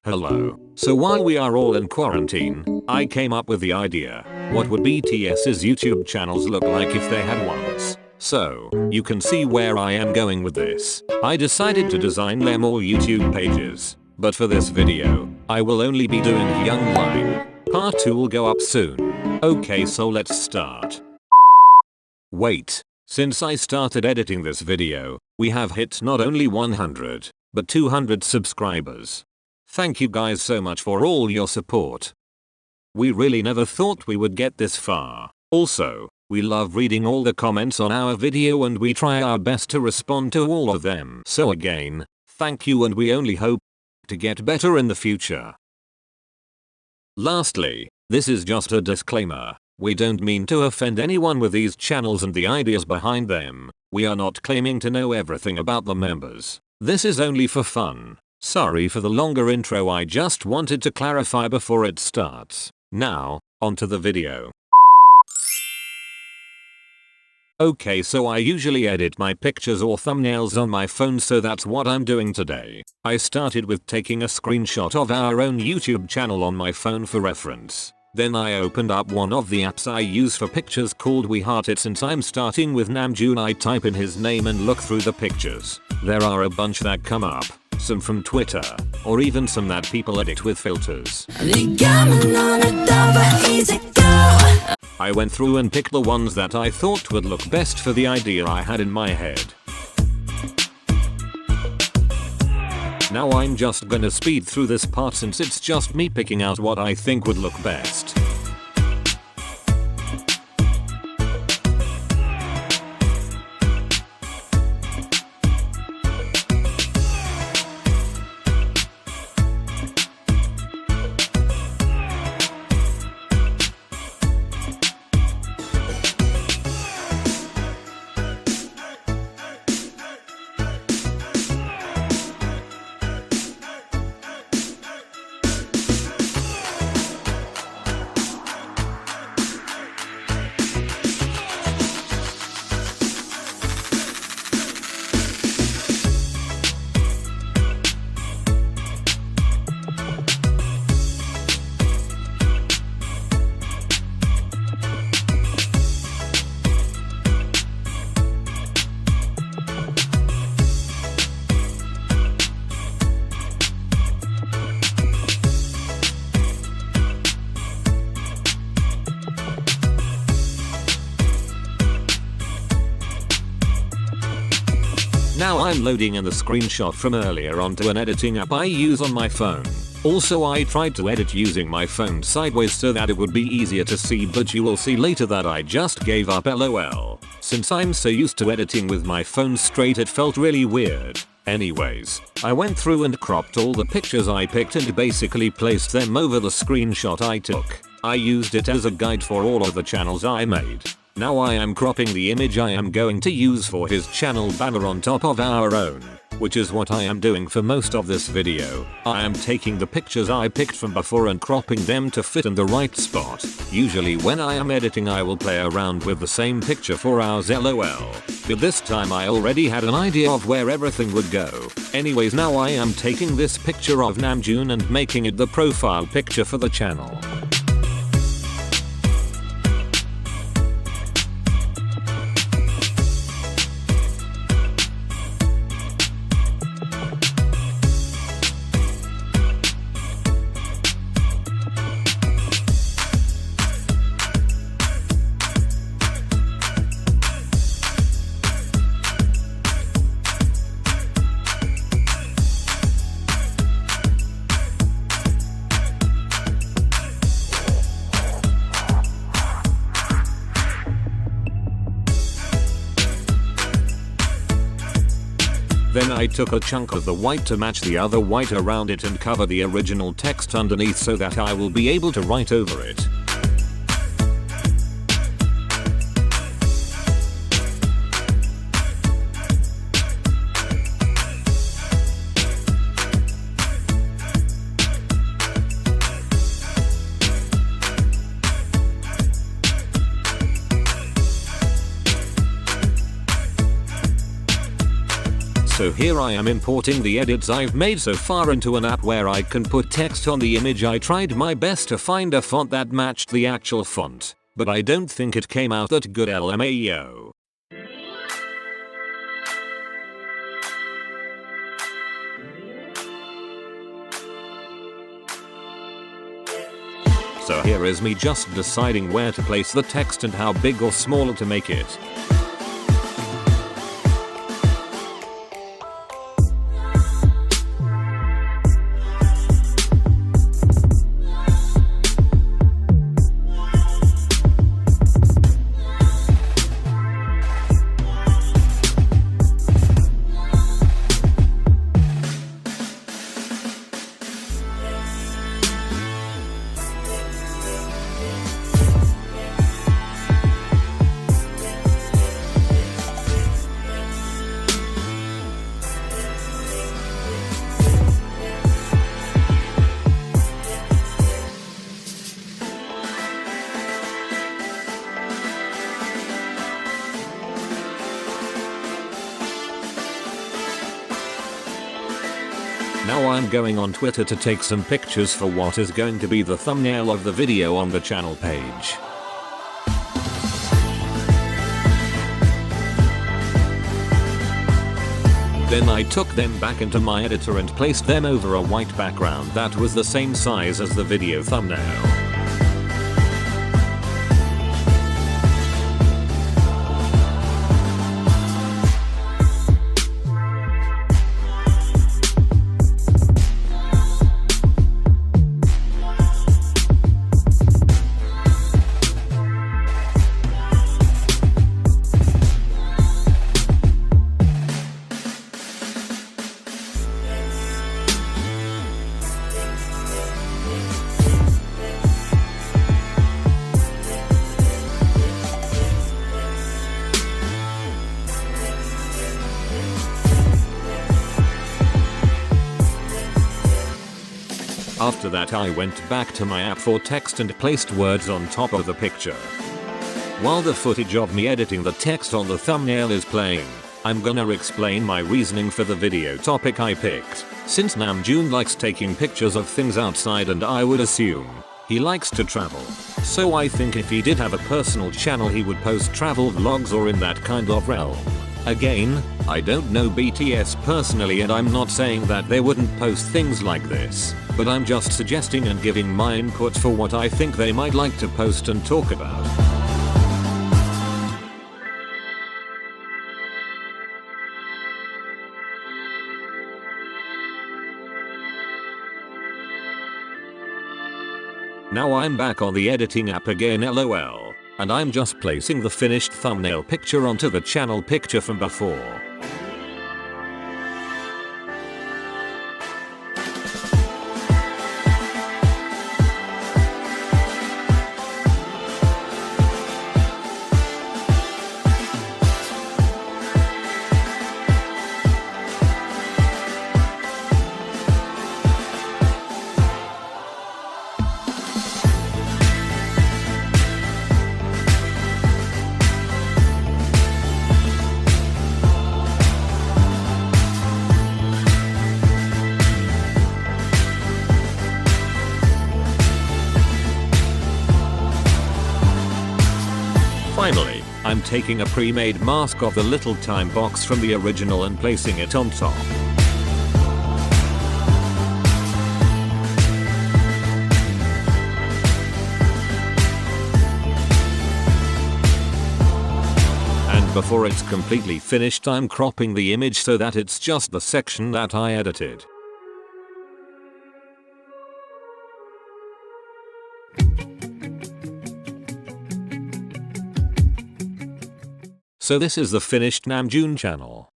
Hello. So while we are all in quarantine, I came up with the idea. What would BTS's YouTube channels look like if they had ones? So, you can see where I am going with this. I decided to design them all YouTube pages. But for this video, I will only be doing Young Line. Part 2 will go up soon. Okay, so let's start. Wait. Since I started editing this video, we have hit not only 100, but 200 subscribers. Thank you guys so much for all your support. We really never thought we would get this far. Also, we love reading all the comments on our video and we try our best to respond to all of them. So again, thank you and we only hope to get better in the future. Lastly, this is just a disclaimer. We don't mean to offend anyone with these channels and the ideas behind them. We are not claiming to know everything about the members. This is only for fun. Sorry for the longer intro, I just wanted to clarify before it starts. Now, onto the video. Okay, so I usually edit my pictures or thumbnails on my phone, so that's what I'm doing today. I started with taking a screenshot of our own YouTube channel on my phone for reference. Then I opened up one of the apps I use for pictures called We Heart It. Since I'm starting with Namjoon, I type in his name and look through the pictures. There are a bunch that come up. Some from Twitter, or even some that people edit with filters. I went through and picked the ones that I thought would look best for the idea I had in my head. Now I'm just gonna speed through this part since it's just me picking out what I think would look best. Now I'm loading in the screenshot from earlier onto an editing app I use on my phone. Also, I tried to edit using my phone sideways so that it would be easier to see, but you will see later that I just gave up, lol. Since I'm so used to editing with my phone straight, it felt really weird. Anyways, I went through and cropped all the pictures I picked and basically placed them over the screenshot I took. I used it as a guide for all of the channels I made. Now I am cropping the image I am going to use for his channel banner on top of our own, which is what I am doing for most of this video. I am taking the pictures I picked from before and cropping them to fit in the right spot. Usually when I am editing I will play around with the same picture for hours, lol. But this time I already had an idea of where everything would go. Anyways, now I am taking this picture of Namjoon and making it the profile picture for the channel. Then I took a chunk of the white to match the other white around it and cover the original text underneath so that I will be able to write over it. So here I am importing the edits I've made so far into an app where I can put text on the image. I tried my best to find a font that matched the actual font, but I don't think it came out that good, LMAO. So here is me just deciding where to place the text and how big or small to make it. Now I'm going on Twitter to take some pictures for what is going to be the thumbnail of the video on the channel page. Then I took them back into my editor and placed them over a white background that was the same size as the video thumbnail. After that I went back to my app for text and placed words on top of the picture. While the footage of me editing the text on the thumbnail is playing, I'm gonna explain my reasoning for the video topic I picked. Since Namjoon likes taking pictures of things outside and I would assume he likes to travel, so I think if he did have a personal channel he would post travel vlogs or in that kind of realm. Again, I don't know BTS personally and I'm not saying that they wouldn't post things like this, but I'm just suggesting and giving my input for what I think they might like to post and talk about. Now I'm back on the editing app again, lol, and I'm just placing the finished thumbnail picture onto the channel picture from before. Finally, I'm taking a pre-made mask of the little time box from the original and placing it on top. And before it's completely finished, I'm cropping the image so that it's just the section that I edited. So this is the finished Namjoon channel.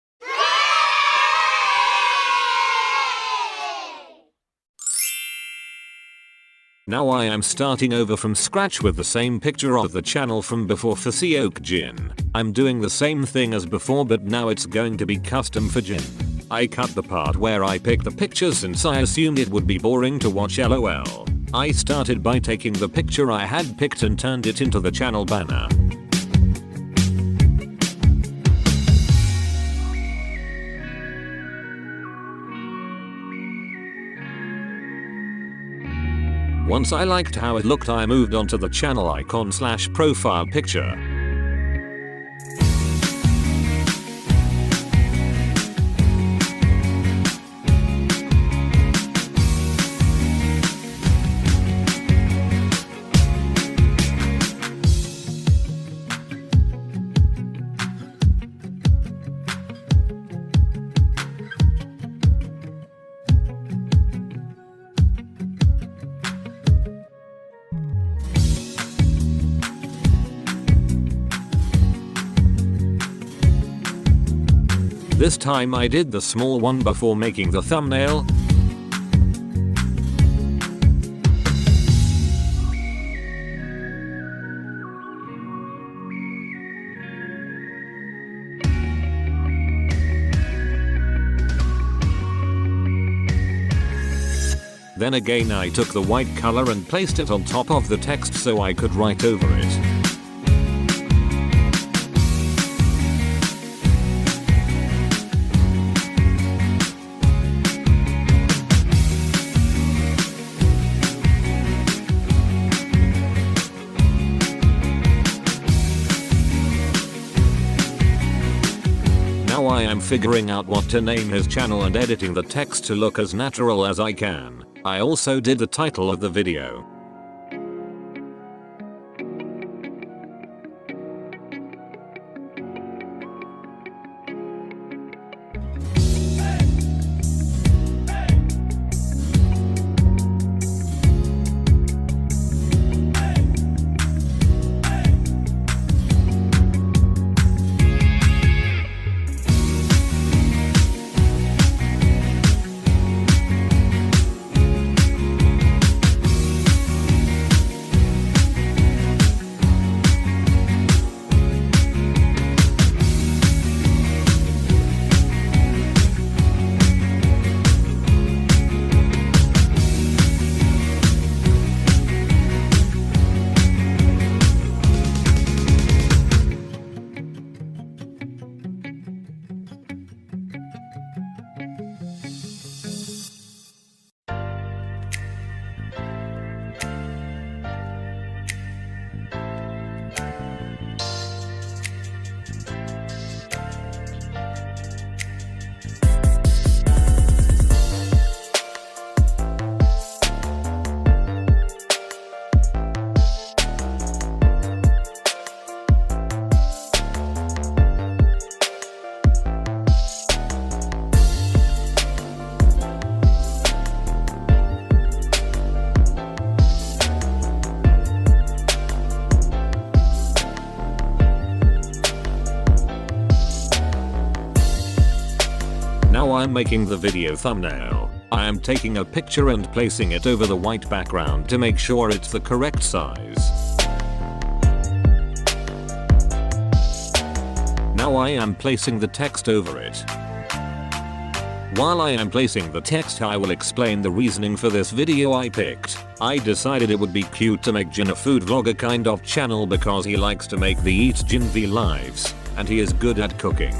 Now I am starting over from scratch with the same picture of the channel from before for Seokjin. I'm doing the same thing as before, but now it's going to be custom for Jin. I cut the part where I picked the picture since I assumed it would be boring to watch, lol. I started by taking the picture I had picked and turned it into the channel banner. Once I liked how it looked, I moved on to the channel icon/profile picture. This time I did the small one before making the thumbnail. Then again I took the white color and placed it on top of the text so I could write over it. Now I am figuring out what to name his channel and editing the text to look as natural as I can. I also did the title of the video. Now I'm making the video thumbnail. I am taking a picture and placing it over the white background to make sure it's the correct size. Now I am placing the text over it. While I am placing the text, I will explain the reasoning for this video I picked. I decided it would be cute to make Jin a food vlogger kind of channel because he likes to make the Eat Jin V lives, and he is good at cooking.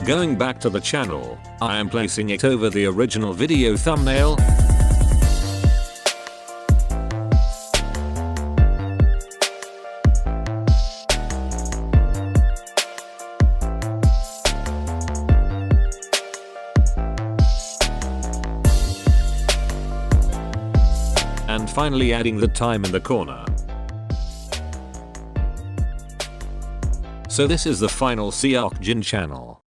Going back to the channel, I am placing it over the original video thumbnail. And finally adding the time in the corner. So this is the final Seokjin channel.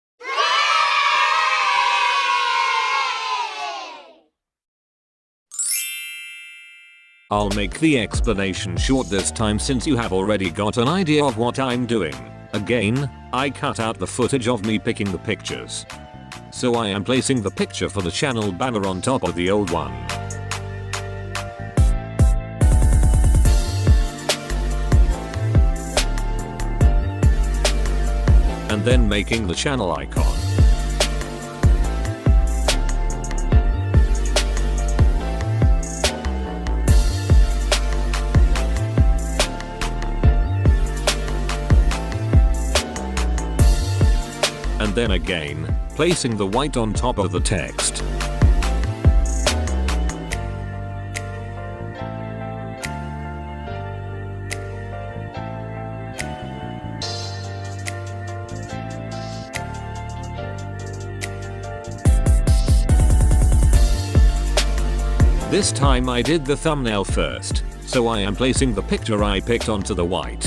I'll make the explanation short this time since you have already got an idea of what I'm doing. Again, I cut out the footage of me picking the pictures. So I am placing the picture for the channel banner on top of the old one. then making the channel icon. And then again, placing the white on top of the text. This time I did the thumbnail first, so I am placing the picture I picked onto the white.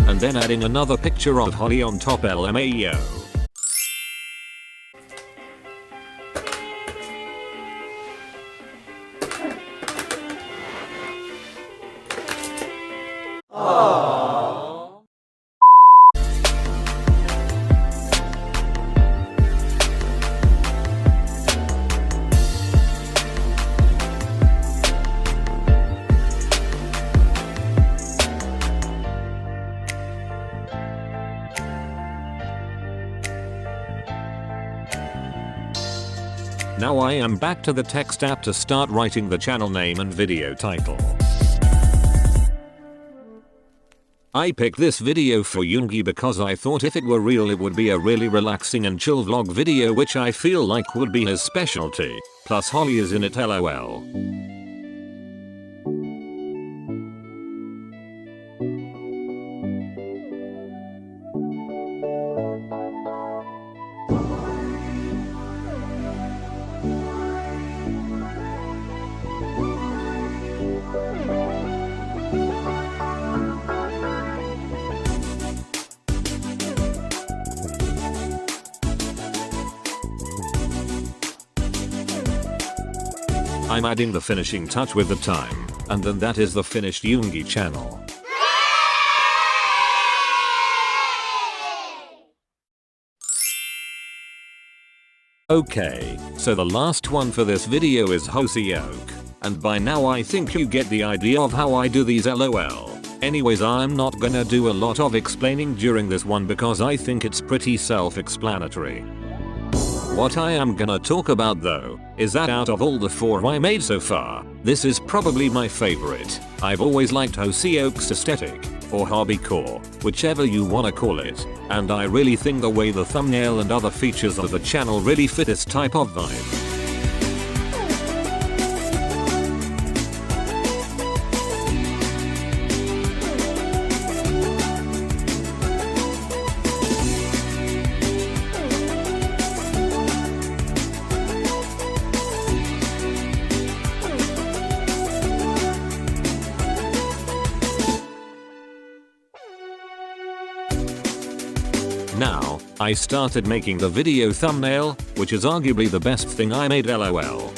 And then adding another picture of Holly on top LMAO. Now I am back to the text app to start writing the channel name and video title. I picked this video for Yoongi because I thought if it were real it would be a really relaxing and chill vlog video, which I feel like would be his specialty. Plus Holly is in it, lol. I'm adding the finishing touch with the time, and then that is the finished Yoongi channel. Okay, so the last one for this video is Hwoarang, and by now I think you get the idea of how I do these, lol. Anyways, I'm not gonna do a lot of explaining during this one because I think it's pretty self-explanatory. What I am gonna talk about though, is that out of all the 4 I made so far, this is probably my favorite. I've always liked Hwoarang's aesthetic, or hobbycore, whichever you wanna call it, and I really think the way the thumbnail and other features of the channel really fit this type of vibe. Now, I started making the video thumbnail, which is arguably the best thing I made, lol.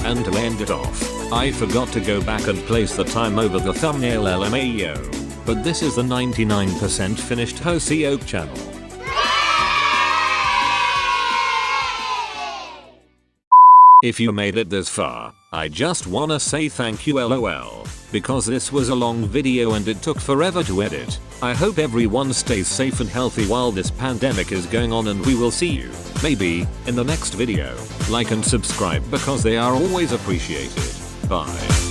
And to end it off, I forgot to go back and place the time over the thumbnail LMAO. But this is the 99% finished Seokjin channel. If you made it this far, I just wanna say thank you LOL. Because this was a long video and it took forever to edit. I hope everyone stays safe and healthy while this pandemic is going on, and we will see you, maybe, in the next video. Like and subscribe because they are always appreciated. Bye.